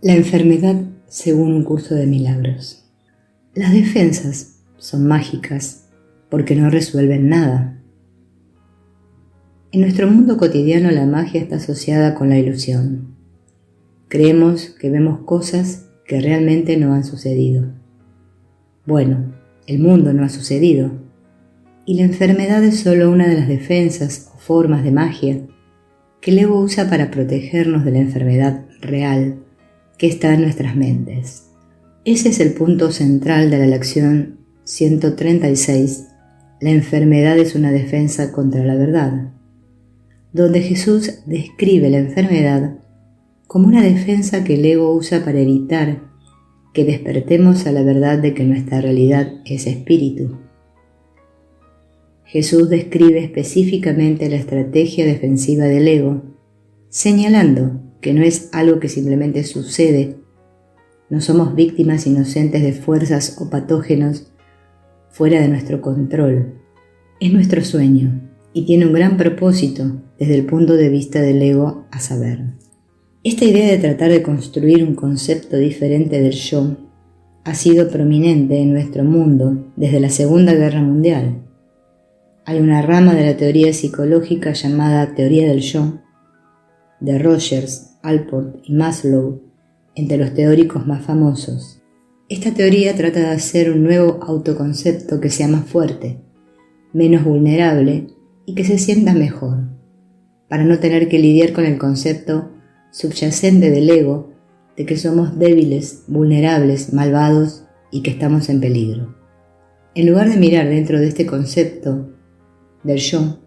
La enfermedad según un curso de milagros. Las defensas son mágicas porque no resuelven nada. En nuestro mundo cotidiano la magia está asociada con la ilusión. Creemos que vemos cosas que realmente no han sucedido. Bueno, el mundo no ha sucedido, y la enfermedad es solo una de las defensas o formas de magia que el ego usa para protegernos de la enfermedad real que está en nuestras mentes. Ese es el punto central de la lección 136, la enfermedad es una defensa contra la verdad, donde Jesús describe la enfermedad como una defensa que el ego usa para evitar que despertemos a la verdad de que nuestra realidad es espíritu. Jesús describe específicamente la estrategia defensiva del ego, señalando que no es algo que simplemente sucede, no somos víctimas inocentes de fuerzas o patógenos fuera de nuestro control. Es nuestro sueño y tiene un gran propósito desde el punto de vista del ego, a saber. Esta idea de tratar de construir un concepto diferente del yo ha sido prominente en nuestro mundo desde la Segunda Guerra Mundial. Hay una rama de la teoría psicológica llamada teoría del yo, de Rogers, Allport y Maslow, entre los teóricos más famosos. Esta teoría trata de hacer un nuevo autoconcepto que sea más fuerte, menos vulnerable y que se sienta mejor, para no tener que lidiar con el concepto subyacente del ego de que somos débiles, vulnerables, malvados y que estamos en peligro. En lugar de mirar dentro de este concepto del yo,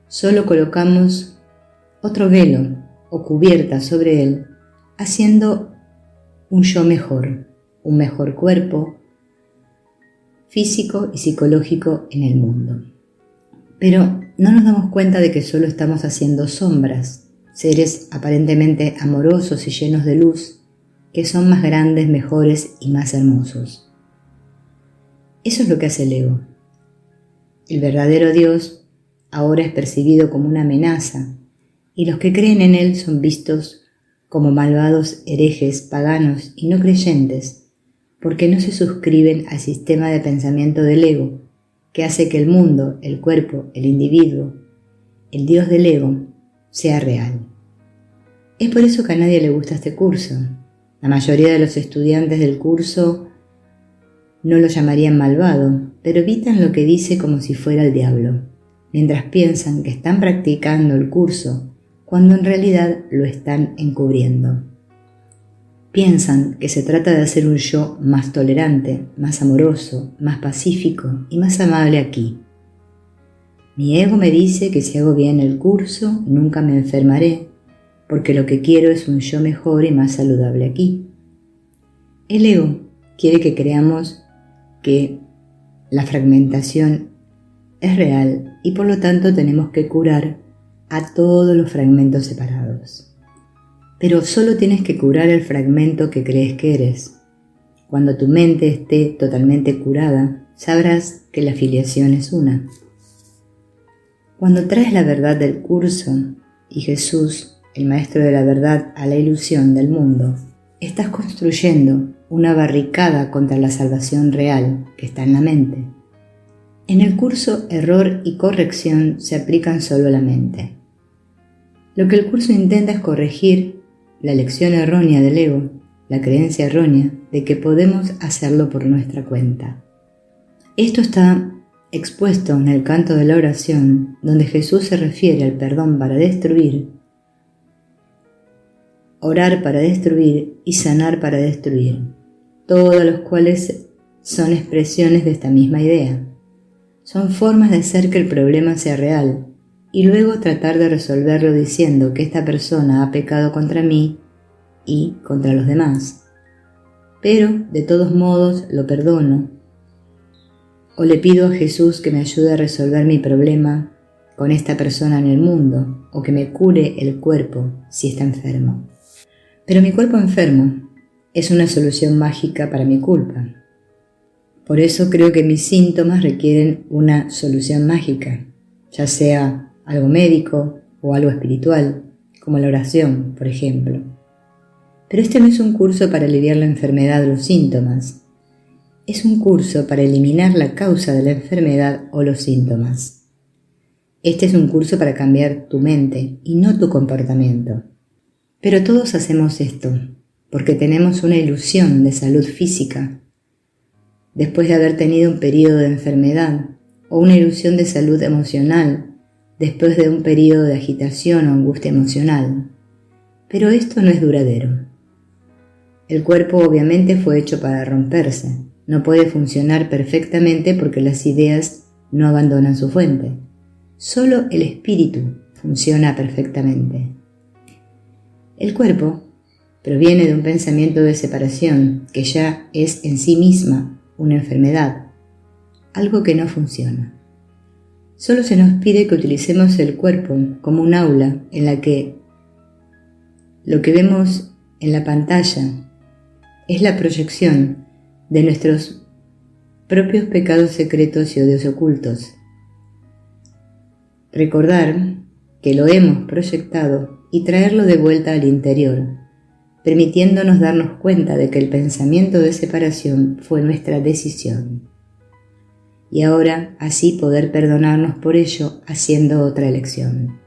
solo colocamos otro velo o cubierta sobre él, haciendo un yo mejor, un mejor cuerpo físico y psicológico en el mundo. Pero no nos damos cuenta de que solo estamos haciendo sombras, seres aparentemente amorosos y llenos de luz, que son más grandes, mejores y más hermosos. Eso es lo que hace el ego. El verdadero Dios ahora es percibido como una amenaza, y los que creen en él son vistos como malvados herejes, paganos y no creyentes, porque no se suscriben al sistema de pensamiento del ego, que hace que el mundo, el cuerpo, el individuo, el Dios del ego, sea real. Es por eso que a nadie le gusta este curso. La mayoría de los estudiantes del curso no lo llamarían malvado, pero evitan lo que dice como si fuera el diablo, mientras piensan que están practicando el curso cuando en realidad lo están encubriendo. Piensan que se trata de hacer un yo más tolerante, más amoroso, más pacífico y más amable aquí. Mi ego me dice que si hago bien el curso nunca me enfermaré, porque lo que quiero es un yo mejor y más saludable aquí. El ego quiere que creamos que la fragmentación es real y por lo tanto tenemos que curar a todos los fragmentos separados. Pero solo tienes que curar el fragmento que crees que eres. Cuando tu mente esté totalmente curada, sabrás que la filiación es una. Cuando traes la verdad del curso y Jesús, el maestro de la verdad, a la ilusión del mundo, estás construyendo una barricada contra la salvación real que está en la mente. En el curso, error y corrección se aplican solo a la mente. Lo que el curso intenta es corregir la elección errónea del ego, la creencia errónea de que podemos hacerlo por nuestra cuenta. Esto está expuesto en el canto de la oración, donde Jesús se refiere al perdón para destruir, orar para destruir y sanar para destruir, todos los cuales son expresiones de esta misma idea. Son formas de hacer que el problema sea real y luego tratar de resolverlo diciendo que esta persona ha pecado contra mí y contra los demás. Pero, de todos modos, lo perdono o le pido a Jesús que me ayude a resolver mi problema con esta persona en el mundo o que me cure el cuerpo si está enfermo. Pero mi cuerpo enfermo es una solución mágica para mi culpa. Por eso creo que mis síntomas requieren una solución mágica, ya sea algo médico o algo espiritual, como la oración, por ejemplo. Pero este no es un curso para aliviar la enfermedad o los síntomas. Es un curso para eliminar la causa de la enfermedad o los síntomas. Este es un curso para cambiar tu mente y no tu comportamiento. Pero todos hacemos esto porque tenemos una ilusión de salud física después de haber tenido un periodo de enfermedad, o una ilusión de salud emocional después de un periodo de agitación o angustia emocional. Pero esto no es duradero. El cuerpo obviamente fue hecho para romperse. No puede funcionar perfectamente porque las ideas no abandonan su fuente. Solo el espíritu funciona perfectamente. El cuerpo proviene de un pensamiento de separación que ya es en sí misma una enfermedad, algo que no funciona. Solo se nos pide que utilicemos el cuerpo como un aula en la que lo que vemos en la pantalla es la proyección de nuestros propios pecados secretos y odios ocultos. Recordar que lo hemos proyectado y traerlo de vuelta al interior, permitiéndonos darnos cuenta de que el pensamiento de separación fue nuestra decisión. Y ahora así poder perdonarnos por ello haciendo otra elección.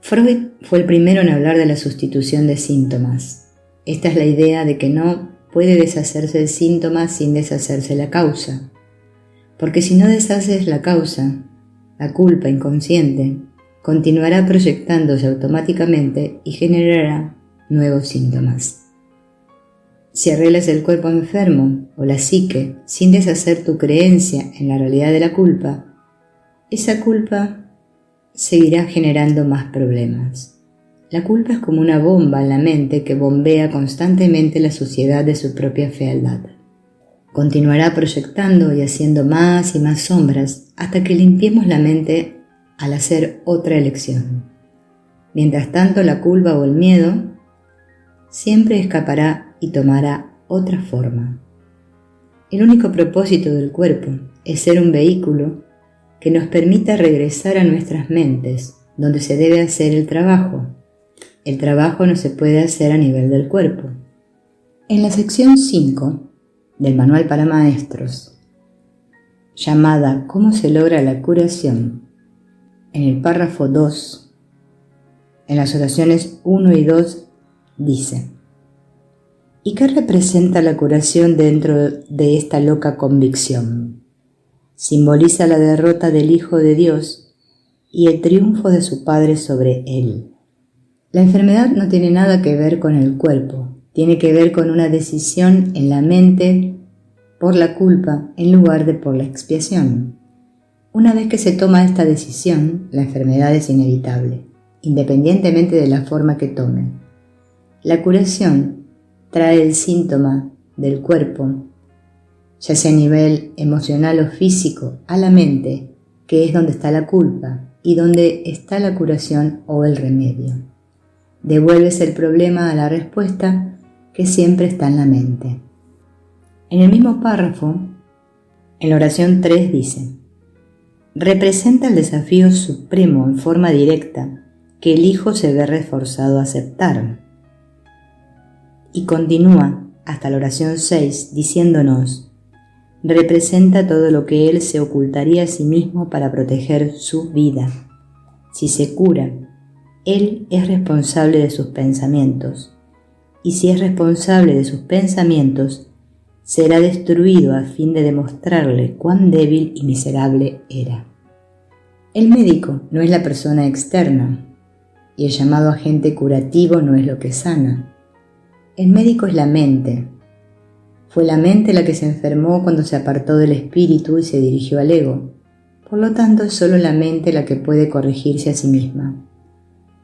Freud fue el primero en hablar de la sustitución de síntomas. Esta es la idea de que no puede deshacerse el síntoma sin deshacerse la causa. Porque si no deshaces la causa, la culpa inconsciente continuará proyectándose automáticamente y generará nuevos síntomas. Si arreglas el cuerpo enfermo o la psique sin deshacer tu creencia en la realidad de la culpa, esa culpa seguirá generando más problemas. La culpa es como una bomba en la mente que bombea constantemente la suciedad de su propia fealdad. Continuará proyectando y haciendo más y más sombras hasta que limpiemos la mente al hacer otra elección. Mientras tanto, la culpa o el miedo siempre escapará y tomará otra forma. El único propósito del cuerpo es ser un vehículo que nos permita regresar a nuestras mentes, donde se debe hacer el trabajo. El trabajo no se puede hacer a nivel del cuerpo. En la sección 5 del Manual para Maestros, llamada ¿Cómo se logra la curación?, en el párrafo 2, en las oraciones 1 y 2, dice: ¿Y qué representa la curación dentro de esta loca convicción? Simboliza la derrota del Hijo de Dios y el triunfo de su Padre sobre él. La enfermedad no tiene nada que ver con el cuerpo, tiene que ver con una decisión en la mente por la culpa en lugar de por la expiación. Una vez que se toma esta decisión, la enfermedad es inevitable, independientemente de la forma que tome. La curación trae el síntoma del cuerpo, ya sea a nivel emocional o físico, a la mente, que es donde está la culpa y donde está la curación o el remedio. Devuelves el problema a la respuesta que siempre está en la mente. En el mismo párrafo, en la oración 3 dice: representa el desafío supremo en forma directa que el Hijo se ve reforzado a aceptar. Y continúa hasta la oración 6 diciéndonos: representa todo lo que Él se ocultaría a sí mismo para proteger su vida. Si se cura, Él es responsable de sus pensamientos, y si es responsable de sus pensamientos, será destruido a fin de demostrarle cuán débil y miserable era. El médico no es la persona externa, y el llamado agente curativo no es lo que sana. El médico es la mente. Fue la mente la que se enfermó cuando se apartó del espíritu y se dirigió al ego. Por lo tanto, es solo la mente la que puede corregirse a sí misma.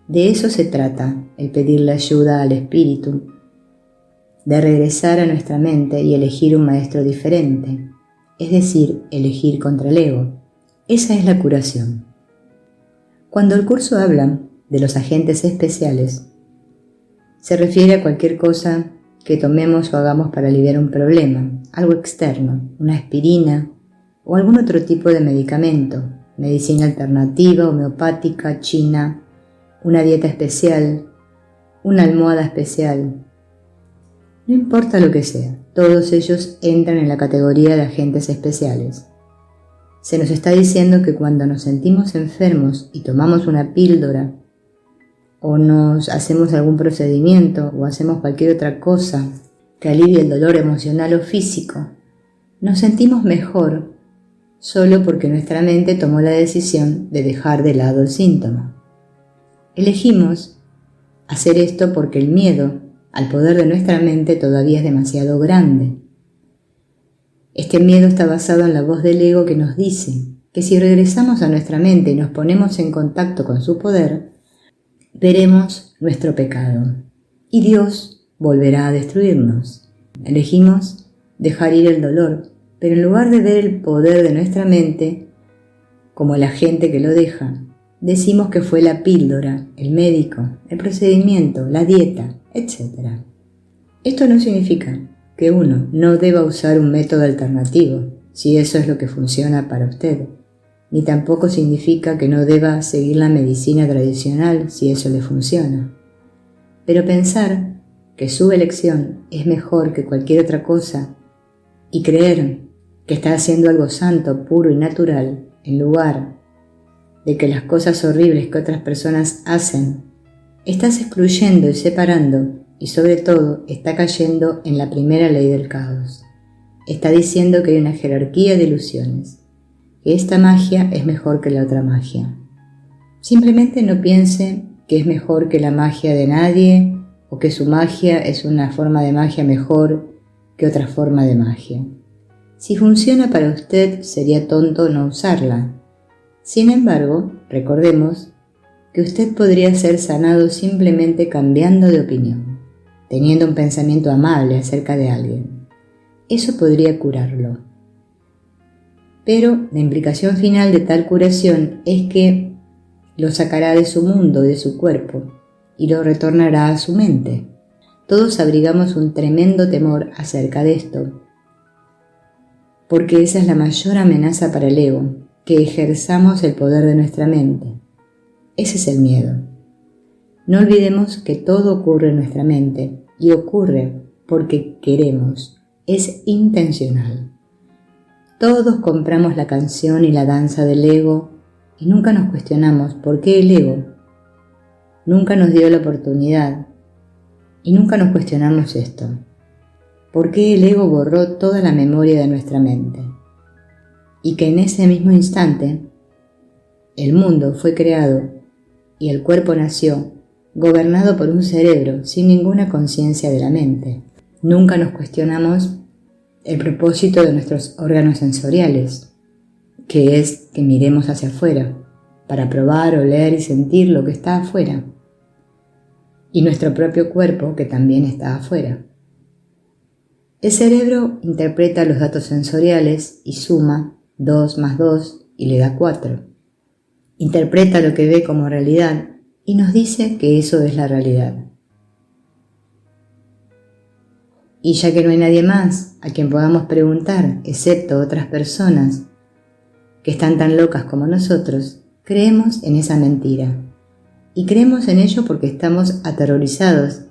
De eso se trata, el pedirle ayuda al espíritu, de regresar a nuestra mente y elegir un maestro diferente, es decir, elegir contra el ego. Esa es la curación. Cuando el curso habla de los agentes especiales, se refiere a cualquier cosa que tomemos o hagamos para aliviar un problema, algo externo, una aspirina o algún otro tipo de medicamento, medicina alternativa, homeopática, china, una dieta especial, una almohada especial. No importa lo que sea, todos ellos entran en la categoría de agentes especiales. Se nos está diciendo que cuando nos sentimos enfermos y tomamos una píldora, o nos hacemos algún procedimiento, o hacemos cualquier otra cosa que alivie el dolor emocional o físico, nos sentimos mejor solo porque nuestra mente tomó la decisión de dejar de lado el síntoma. Elegimos hacer esto porque el miedo al poder de nuestra mente todavía es demasiado grande. Este miedo está basado en la voz del ego que nos dice que si regresamos a nuestra mente y nos ponemos en contacto con su poder, veremos nuestro pecado y Dios volverá a destruirnos. Elegimos dejar ir el dolor, pero en lugar de ver el poder de nuestra mente como el agente que lo deja, decimos que fue la píldora, el médico, el procedimiento, la dieta, etc. Esto no significa que uno no deba usar un método alternativo, si eso es lo que funciona para usted, ni tampoco significa que no deba seguir la medicina tradicional si eso le funciona. Pero pensar que su elección es mejor que cualquier otra cosa y creer que está haciendo algo santo, puro y natural, en lugar de que las cosas horribles que otras personas hacen, estás excluyendo y separando y sobre todo está cayendo en la primera ley del caos. Está diciendo que hay una jerarquía de ilusiones, que esta magia es mejor que la otra magia. Simplemente no piense que es mejor que la magia de nadie o que su magia es una forma de magia mejor que otra forma de magia. Si funciona para usted, sería tonto no usarla. Sin embargo, recordemos que usted podría ser sanado simplemente cambiando de opinión, teniendo un pensamiento amable acerca de alguien. Eso podría curarlo. Pero la implicación final de tal curación es que lo sacará de su mundo, de su cuerpo, y lo retornará a su mente. Todos abrigamos un tremendo temor acerca de esto, porque esa es la mayor amenaza para el ego, que ejerzamos el poder de nuestra mente. Ese es el miedo. No olvidemos que todo ocurre en nuestra mente, y ocurre porque queremos, es intencional. Todos compramos la canción y la danza del ego y nunca nos cuestionamos por qué el ego nunca nos dio la oportunidad y nunca nos cuestionamos esto. ¿Por qué el ego borró toda la memoria de nuestra mente? Y que en ese mismo instante el mundo fue creado y el cuerpo nació gobernado por un cerebro sin ninguna conciencia de la mente. Nunca nos cuestionamos el propósito de nuestros órganos sensoriales, que es que miremos hacia afuera, para probar, oler y sentir lo que está afuera, y nuestro propio cuerpo que también está afuera. El cerebro interpreta los datos sensoriales y suma 2 más 2 y le da 4. Interpreta lo que ve como realidad y nos dice que eso es la realidad. Y ya que no hay nadie más a quien podamos preguntar, excepto otras personas que están tan locas como nosotros, creemos en esa mentira. Y creemos en ello porque estamos aterrorizados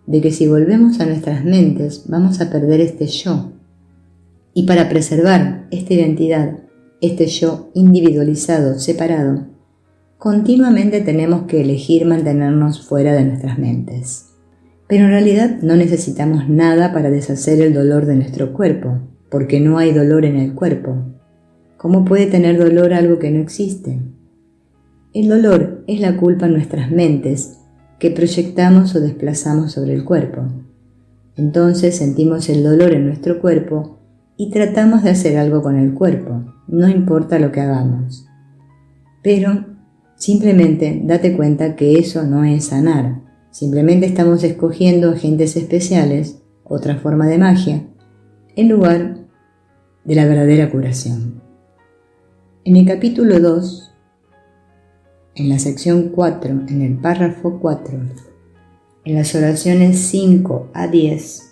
de que si volvemos a nuestras mentes vamos a perder este yo. Y para preservar esta identidad, este yo individualizado, separado, continuamente tenemos que elegir mantenernos fuera de nuestras mentes. Pero en realidad no necesitamos nada para deshacer el dolor de nuestro cuerpo, porque no hay dolor en el cuerpo. ¿Cómo puede tener dolor algo que no existe? El dolor es la culpa en nuestras mentes que proyectamos o desplazamos sobre el cuerpo. Entonces sentimos el dolor en nuestro cuerpo y tratamos de hacer algo con el cuerpo, no importa lo que hagamos. Pero simplemente date cuenta que eso no es sanar. Simplemente estamos escogiendo agentes especiales, otra forma de magia, en lugar de la verdadera curación. En el capítulo 2, en la sección 4, en el párrafo 4, en las oraciones 5 a 10,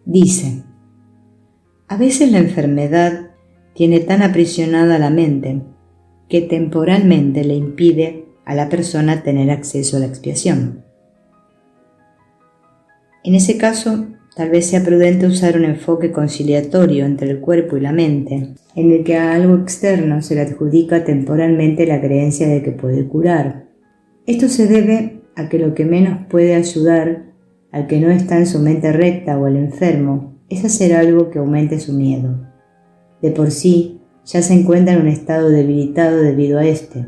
dice: a veces la enfermedad tiene tan aprisionada la mente que temporalmente le impide a la persona tener acceso a la expiación. En ese caso, tal vez sea prudente usar un enfoque conciliatorio entre el cuerpo y la mente, en el que a algo externo se le adjudica temporalmente la creencia de que puede curar. Esto se debe a que lo que menos puede ayudar al que no está en su mente recta o al enfermo es hacer algo que aumente su miedo. De por sí, ya se encuentra en un estado debilitado debido a este.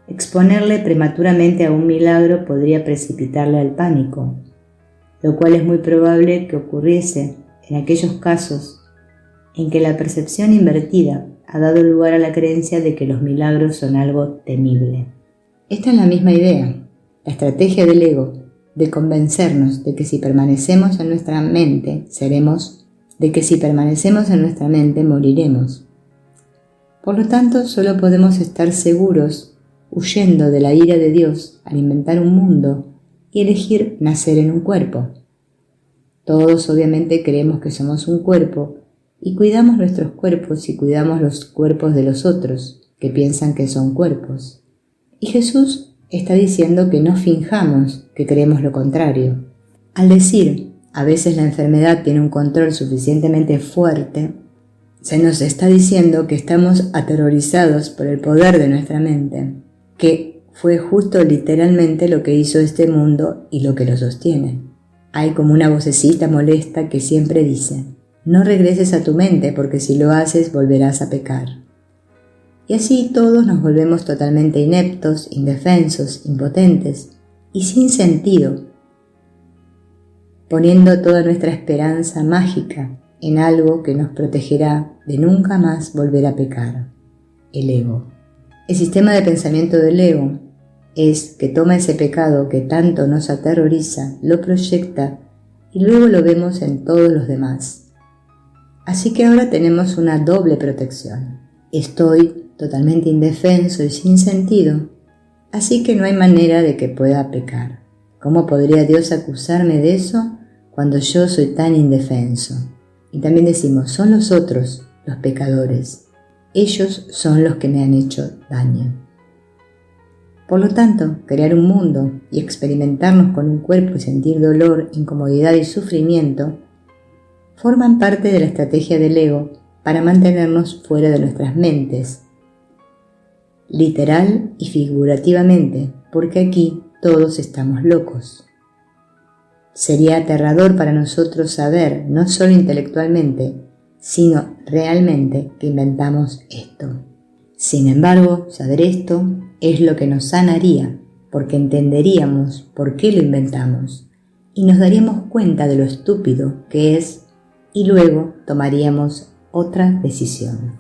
Exponerle prematuramente a un milagro podría precipitarle al pánico, lo cual es muy probable que ocurriese en aquellos casos en que la percepción invertida ha dado lugar a la creencia de que los milagros son algo temible. Esta es la misma idea, la estrategia del ego, de convencernos de que si permanecemos en nuestra mente, moriremos. Por lo tanto, solo podemos estar seguros huyendo de la ira de Dios al inventar un mundo y elegir nacer en un cuerpo. Todos obviamente creemos que somos un cuerpo y cuidamos nuestros cuerpos y cuidamos los cuerpos de los otros, que piensan que son cuerpos. Y Jesús está diciendo que no finjamos que creemos lo contrario. Al decir, a veces la enfermedad tiene un control suficientemente fuerte, se nos está diciendo que estamos aterrorizados por el poder de nuestra mente, que fue justo literalmente lo que hizo este mundo y lo que lo sostiene. Hay como una vocecita molesta que siempre dice, no regreses a tu mente porque si lo haces volverás a pecar. Y así todos nos volvemos totalmente ineptos, indefensos, impotentes y sin sentido, poniendo toda nuestra esperanza mágica en algo que nos protegerá de nunca más volver a pecar, el ego. El sistema de pensamiento del ego es que toma ese pecado que tanto nos aterroriza, lo proyecta y luego lo vemos en todos los demás. Así que ahora tenemos una doble protección. Estoy totalmente indefenso y sin sentido, así que no hay manera de que pueda pecar. ¿Cómo podría Dios acusarme de eso cuando yo soy tan indefenso? Y también decimos, son los otros los pecadores. Ellos son los que me han hecho daño. Por lo tanto, crear un mundo y experimentarnos con un cuerpo y sentir dolor, incomodidad y sufrimiento forman parte de la estrategia del ego para mantenernos fuera de nuestras mentes, literal y figurativamente, porque aquí todos estamos locos. Sería aterrador para nosotros saber, no solo intelectualmente, sino realmente que inventamos esto. Sin embargo, saber esto es lo que nos sanaría, porque entenderíamos por qué lo inventamos y nos daríamos cuenta de lo estúpido que es y luego tomaríamos otra decisión.